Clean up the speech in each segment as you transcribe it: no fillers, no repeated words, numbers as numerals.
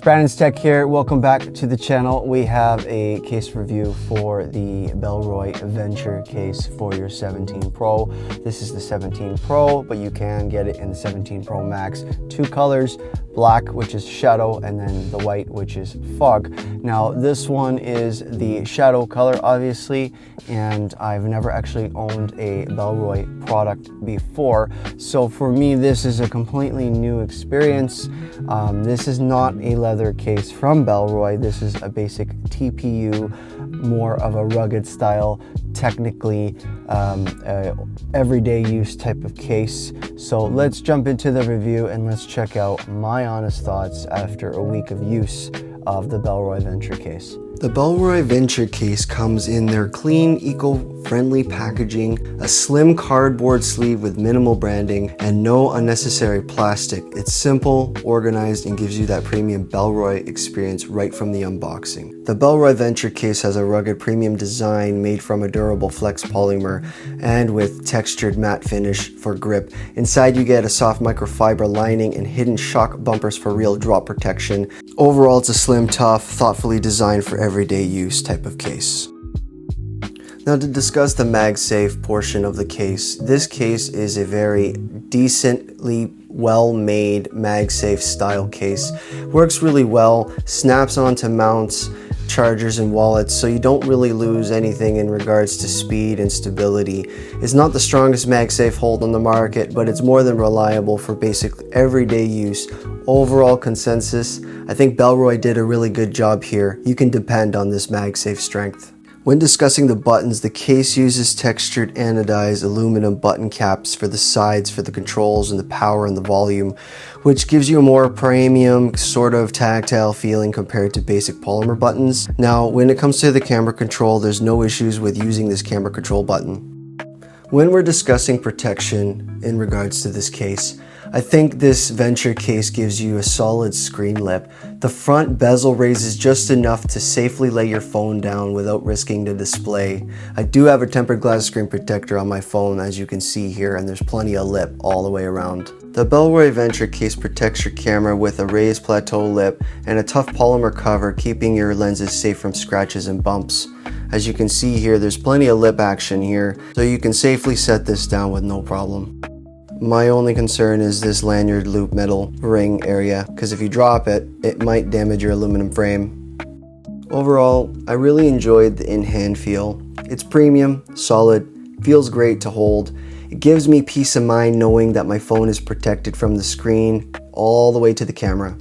Brandon's Tech here. Welcome back to the channel. We have a case review for the Bellroy Venture case for your 17 Pro. This is the 17 Pro, but you can get it in the 17 Pro Max. Two colors, black, which is shadow, and then the white, which is fog. Now, this one is the shadow color, obviously, and I've never actually owned a Bellroy product before. So for me, this is a completely new experience. This is not a leather case from Bellroy. This is a basic TPU, more of a rugged style, technically everyday use type of case. So let's jump into the review and let's check out my honest thoughts after a week of use of the Bellroy Venture case. The Bellroy Venture case comes in their clean, eco-friendly packaging, a slim cardboard sleeve with minimal branding, and no unnecessary plastic. It's simple, organized, and gives you that premium Bellroy experience right from the unboxing. The Bellroy Venture case has a rugged premium design made from a durable flex polymer and with textured matte finish for grip. Inside you get a soft microfiber lining and hidden shock bumpers for real drop protection. Overall, it's a slim, tough, thoughtfully designed for everyday use type of case. Now, to discuss the MagSafe portion of the case, this case is a very decently well-made MagSafe style case. Works really well, snaps onto mounts, chargers, and wallets, so you don't really lose anything in regards to speed and stability. It's not the strongest MagSafe hold on the market, but it's more than reliable for basic everyday use. Overall consensus, I think Bellroy did a really good job here. You can depend on this MagSafe strength. When discussing the buttons, the case uses textured anodized aluminum button caps for the sides for the controls and the power and the volume, which gives you a more premium sort of tactile feeling compared to basic polymer buttons. Now, when it comes to the camera control, there's no issues with using this camera control button. When we're discussing protection in regards to this case, I think this Venture case gives you a solid screen lip. The front bezel raises just enough to safely lay your phone down without risking the display. I do have a tempered glass screen protector on my phone, as you can see here, and there's plenty of lip all the way around. The Bellroy Venture case protects your camera with a raised plateau lip and a tough polymer cover, keeping your lenses safe from scratches and bumps. As you can see here, there's plenty of lip action here, so you can safely set this down with no problem. My only concern is this lanyard loop metal ring area, because if you drop it, it might damage your aluminum frame. Overall, I really enjoyed the in-hand feel. It's premium, solid, feels great to hold. It gives me peace of mind knowing that my phone is protected from the screen all the way to the camera.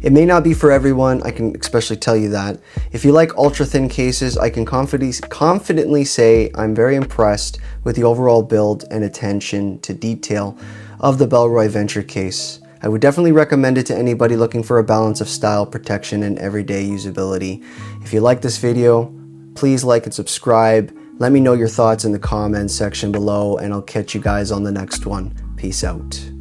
It may not be for everyone, I can especially tell you that. If you like ultra-thin cases, I can confidently say I'm very impressed with the overall build and attention to detail of the Bellroy Venture case. I would definitely recommend it to anybody looking for a balance of style, protection, and everyday usability. If you like this video, please like and subscribe. Let me know your thoughts in the comments section below, and I'll catch you guys on the next one. Peace out.